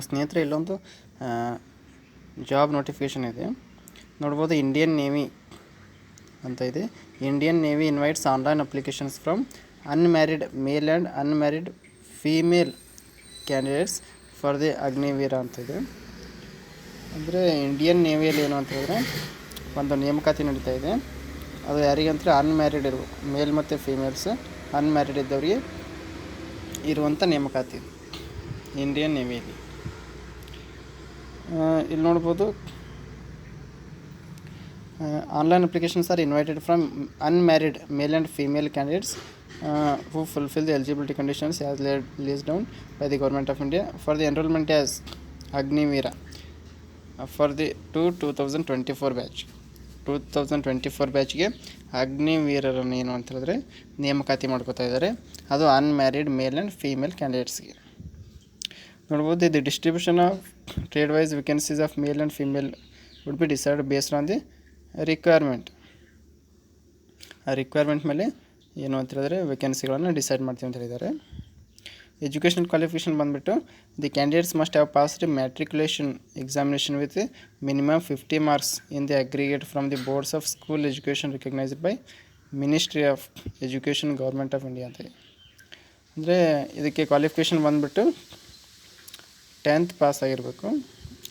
ಸ್ನೇಹಿತರೆ, ಇಲ್ಲೊಂದು job notification ಇದೆ ನೋಡ್ಬೋದು. ಇಂಡಿಯನ್ ನೇವಿ ಅಂತ ಇದೆ. Indian navy invites online applications from unmarried male and unmarried female candidates for the Agniveer ಅಂತ ಇದೆ. ಅಂದರೆ ಇಂಡಿಯನ್ ನೇವಿಯಲ್ಲಿ ಏನು ಅಂತ ಹೇಳಿದ್ರೆ ಒಂದು ನೇಮಕಾತಿ ನಡೀತಾ ಇದೆ. ಅದು ಯಾರಿಗೆ ಅಂದರೆ ಅನ್ಮ್ಯಾರಿಡ್ ಮೇಲ್ ಮತ್ತು ಫೀಮೇಲ್ಸ್ ಅನ್ಮ್ಯಾರಿಡ್ ಇದ್ದವರಿಗೆ ಇರುವಂಥ ನೇಮಕಾತಿ ಇಂಡಿಯನ್ ನೇವಿಯಲ್ಲಿ. ಇಲ್ಲಿ ನೋಡ್ಬೋದು, online applications R invited from unmarried male and female candidates who fulfill the eligibility conditions as laid down by the Government of India for the enrollment as Agniveera for the 2024 batch. 2024 ಬ್ಯಾಚ್ಗೆ ಅಗ್ನಿವೀರರನ್ನು ಏನು ಅಂತ ಹೇಳಿದ್ರೆ ನೇಮಕಾತಿ ಮಾಡ್ಕೋತಾ ಇದ್ದಾರೆ. ಅದು unmarried male and female ಕ್ಯಾಂಡಿಡೇಟ್ಸ್ಗೆ. ನೋಡ್ಬೋದು, the distribution of trade wise vacancies of male and female would be decide based on the requirement. ಆ ರಿಕ್ವೈರ್ಮೆಂಟ್ ಮೇಲೆ ಏನು ಅಂತ ಹೇಳಿದ್ರೆ ವೇಕೆನ್ಸಿಗಳನ್ನು ಡಿಸೈಡ್ ಮಾಡ್ತೀವಿ ಅಂತ ಹೇಳಿದ್ದಾರೆ. ಎಜುಕೇಷನಲ್ ಕ್ವಾಲಿಫಿಕೇಷನ್ ಬಂದುಬಿಟ್ಟು the candidates must have passed matriculation examination with minimum 50 marks in the aggregate from the boards of school education recognised by ministry of education government of India ಅಂತ ಇದೆ. ಅಂದರೆ ಇದಕ್ಕೆ ಕ್ವಾಲಿಫಿಕೇಷನ್ ಬಂದುಬಿಟ್ಟು 10th pass ಆಗಿರಬೇಕು.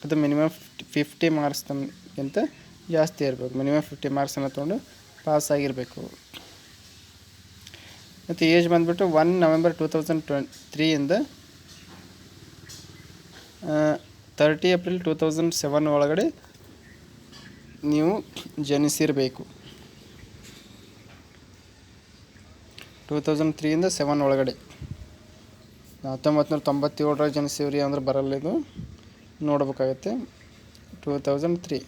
ಅದು minimum 50 ಮಾರ್ಕ್ಸ್ಗಿಂತ ಜಾಸ್ತಿ ಇರಬೇಕು. Minimum 50 ಮಾರ್ಕ್ಸನ್ನು ತೊಗೊಂಡು ಪಾಸ್ ಆಗಿರಬೇಕು. ಮತ್ತು ಏಜ್ ಬಂದುಬಿಟ್ಟು 1 November 2003 ಇಂದ 30 April 2007 ಒಳಗಡೆ ನೀವು ಜನಿಸಿರಬೇಕು. 2003 ಇಂದ 7 ಒಳಗಡೆ. 1997 ಜನಿಸಿವ್ರಿ ಅಂದ್ರೆ ಬರಲ್ಲ, ಇದು ನೋಡ್ಬೇಕಾಗತ್ತೆ. 2003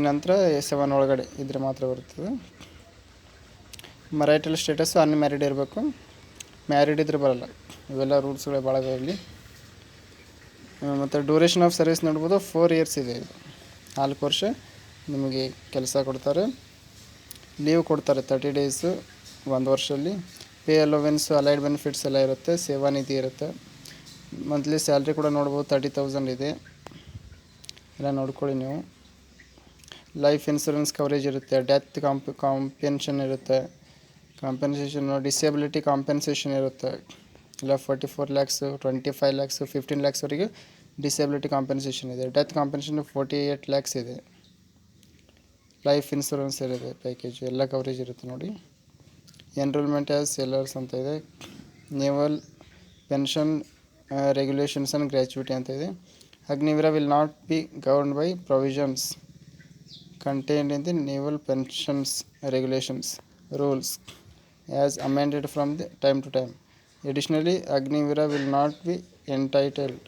ನಂತರ 7 ಒಳಗಡೆ ಇದ್ರೆ ಮಾತ್ರ ಬರ್ತದೆ. ಮರೈಟಲ್ ಸ್ಟೇಟಸ್ಸು ಅನ್ಮ್ಯಾರಿಡ್ ಇರಬೇಕು. ಮ್ಯಾರಿಡ್ ಇದ್ರೆ ಬರಲ್ಲ. ಇವೆಲ್ಲ ರೂಲ್ಸ್ಗಳೇ ಭಾಳ ಇರಲಿ. ಮತ್ತು ಡ್ಯೂರೇಷನ್ ಆಫ್ ಸರ್ವಿಸ್ ನೋಡ್ಬೋದು, 4 years ಇದೆ. ಇದು 4 ವರ್ಷ ನಿಮಗೆ ಕೆಲಸ ಕೊಡ್ತಾರೆ. ಲೀವ್ ಕೊಡ್ತಾರೆ 30 days 1 ವರ್ಷದಲ್ಲಿ. ಪೇ ಅಲೋವೆನ್ಸು, ಅಲೈಡ್ ಬೆನಿಫಿಟ್ಸ್ ಎಲ್ಲ ಇರುತ್ತೆ. ಸೇವಾ ನಿಧಿ ಇರುತ್ತೆ. ಮಂತ್ಲಿ ಸ್ಯಾಲ್ರಿ ಕೂಡ ನೋಡ್ಬೋದು, 30,000 ಇದೆ. ಎಲ್ಲ ನೋಡ್ಕೊಳ್ಳಿ ನೀವು. ಲೈಫ್ ಇನ್ಶೂರೆನ್ಸ್ ಕವರೇಜ್ ಇರುತ್ತೆ. ಡೆತ್ ಕಾಂಪೆನ್ಷನ್ ಇರುತ್ತೆ. ಡಿಸೇಬಿಲಿಟಿ ಕಾಂಪೆನ್ಸೇಷನ್ ಇರುತ್ತೆ. ಇಲ್ಲ 44 lakhs 25 lakhs 15 lakhsವರೆಗೆ ಡಿಸೇಬಿಲಿಟಿ ಕಾಂಪೆನ್ಸೇಷನ್ ಇದೆ. ಡೆತ್ ಕಾಂಪೆನ್ಸೇಷನ್ 48 lakhs ಇದೆ. ಲೈಫ್ ಇನ್ಶೂರೆನ್ಸ್ ಇರುತ್ತೆ, ಪ್ಯಾಕೇಜ್ ಎಲ್ಲ ಕವರೇಜ್ ಇರುತ್ತೆ ನೋಡಿ. ಎನ್ರೋಲ್ಮೆಂಟ್ ಆ್ಯಸ್ ಸೆಲ್ಲರ್ಸ್ ಅಂತ ಇದೆ. Naval pension regulations and gratuity ಅಂತ ಇದೆ. Agniveer will not be governed by provisions contained in the naval pensions regulations rules as amended from the time to time. Additionally, Agniveera will not be entitled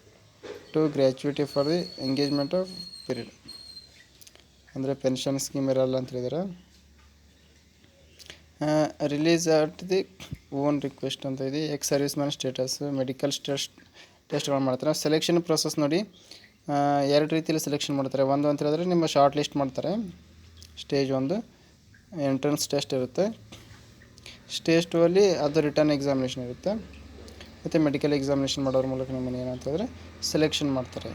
to gratuity for the engagement of period. ಅಂದರೆ pension scheme ಇರಲ್ಲ ಅಂತ ಹೇಳಿದ್ದಾರೆ. Release at the own request ಅಂತ ಇದೆ. Ex serviceman status, medical ಟೆಸ್ಟ್ಗಳು ಮಾಡ್ತಾರೆ. Selection process ನೋಡಿ, 2 ರೀತಿಯಲ್ಲಿ ಸೆಲೆಕ್ಷನ್ ಮಾಡ್ತಾರೆ. ಒಂದು ಅಂತ ಹೇಳಿದ್ರೆ ನಿಮ್ಮ ಶಾರ್ಟ್ ಲಿಸ್ಟ್ ಮಾಡ್ತಾರೆ. ಸ್ಟೇಜ್ 1 ಎಂಟ್ರೆನ್ಸ್ ಟೆಸ್ಟ್ ಇರುತ್ತೆ. ಸ್ಟೇಜ್ 2 ಅಲ್ಲಿ ಅದು ರಿಟರ್ನ್ ಎಕ್ಸಾಮಿನೇಷನ್ ಇರುತ್ತೆ. ಮತ್ತು ಮೆಡಿಕಲ್ ಎಕ್ಸಾಮಿನೇಷನ್ ಮಾಡೋದ್ರ ಮೂಲಕ ನಿಮ್ಮನ್ನು ಏನಂತ ಹೇಳಿದ್ರೆ ಸೆಲೆಕ್ಷನ್ ಮಾಡ್ತಾರೆ.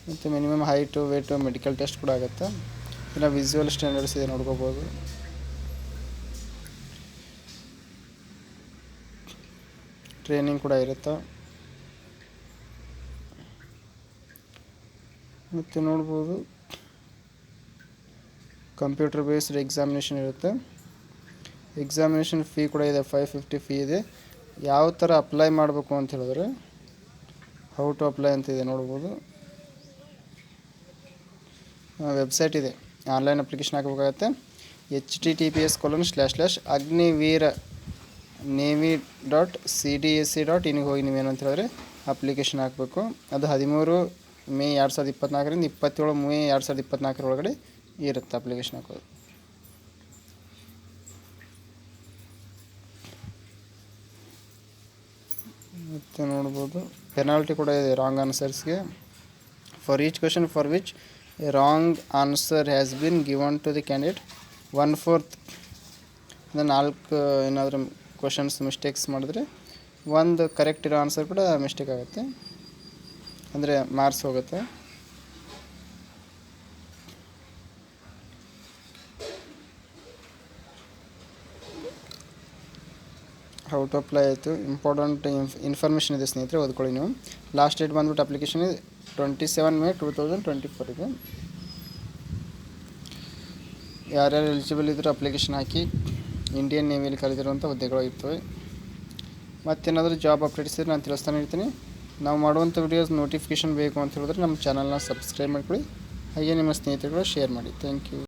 ಮತ್ತು minimum height weight medical test ಕೂಡ ಆಗುತ್ತೆ. ಇಲ್ಲ ವಿಸುವಲ್ ಸ್ಟ್ಯಾಂಡರ್ಡ್ಸ್ ಇದೆ, ನೋಡ್ಕೋಬೋದು. ಟ್ರೈನಿಂಗ್ ಕೂಡ ಇರುತ್ತೆ. ಮತ್ತು ನೋಡ್ಬೋದು, ಕಂಪ್ಯೂಟರ್ ಬೇಸ್ಡ್ ಎಕ್ಸಾಮಿನೇಷನ್ ಇರುತ್ತೆ. ಎಕ್ಸಾಮಿನೇಷನ್ ಫೀ ಕೂಡ ಇದೆ, 550 ಫೀ ಇದೆ. ಯಾವ ಥರ ಅಪ್ಲೈ ಮಾಡಬೇಕು ಅಂತ ಹೇಳಿದ್ರೆ ಹೌ ಟು ಅಪ್ಲೈ ಅಂತ ಇದೆ ನೋಡ್ಬೋದು. ವೆಬ್ಸೈಟ್ ಇದೆ, ಆನ್ಲೈನ್ ಅಪ್ಲಿಕೇಶನ್ ಹಾಕಬೇಕಾಗತ್ತೆ. https://agniveera.navy.cdsc.in ಹೋಗಿ ನೀವೇನಂತ ಹೇಳಿದ್ರೆ ಅಪ್ಲಿಕೇಶನ್ ಹಾಕಬೇಕು. ಅದು 13 May 2024 27 May 2024 ಒಳಗಡೆ ಇರುತ್ತೆ ಅಪ್ಲಿಕೇಶನ್ ಹಾಕೋದು. ಮತ್ತು ನೋಡ್ಬೋದು, ಪೆನಾಲ್ಟಿ ಕೂಡ ಇದೆ ರಾಂಗ್ ಆನ್ಸರ್ಸ್ಗೆ for each question for which a wrong answer has been given to the candidate 1/4 ಅಂದರೆ 4 ಏನಾದರೂ ಕ್ವಶನ್ಸ್ ಮಿಸ್ಟೇಕ್ಸ್ ಮಾಡಿದ್ರೆ ಒಂದು ಕರೆಕ್ಟ್ ಇರೋ ಆನ್ಸರ್ ಕೂಡ ಮಿಸ್ಟೇಕ್ ಆಗುತ್ತೆ, ಅಂದರೆ ಮಾರ್ಕ್ಸ್ ಹೋಗುತ್ತೆ. ಹೌ ಟು ಅಪ್ಲೈ ಆಯಿತು. ಇಂಪಾರ್ಟೆಂಟ್ ಇನ್ಫಾರ್ಮೇಷನ್ ಇದೆ ಸ್ನೇಹಿತರೆ, ಓದ್ಕೊಳ್ಳಿ ನೀವು. ಲಾಸ್ಟ್ ಡೇಟ್ ಬಂದ್ಬಿಟ್ಟು ಅಪ್ಲಿಕೇಶನ್ 27 ಮೇ 2024 ಇದೆ. ಯಾರ್ಯಾರು ಎಲಿಜಿಬಲ್ ಇದ್ದರೂ ಅಪ್ಲಿಕೇಶನ್ ಹಾಕಿ. ಇಂಡಿಯನ್ ನೇವಿಯಲ್ಲಿ ಕರೆದಿರುವಂಥ ಹುದ್ದೆಗಳು ಇರ್ತವೆ. ಮತ್ತೇನಾದರೂ ಜಾಬ್ ಅಪ್ಡೇಟ್ಸ್ ಇದ್ದರೆ ನಾನು ತಿಳಿಸ್ತಾನೆ ಇರ್ತೀನಿ. ನಾವು ಮಾಡುವಂಥ ವಿಡಿಯೋಸ್ ನೋಟಿಫಿಕೇಷನ್ ಬೇಕು ಅಂತ ಹೇಳಿದ್ರೆ ನಮ್ಮ ಚಾನಲ್ನ ಸಬ್ಸ್ಕ್ರೈಬ್ ಮಾಡ್ಕೊಳ್ಳಿ, ಹಾಗೆ ನಿಮ್ಮ ಸ್ನೇಹಿತರುಗಳು ಶೇರ್ ಮಾಡಿ. Thank you.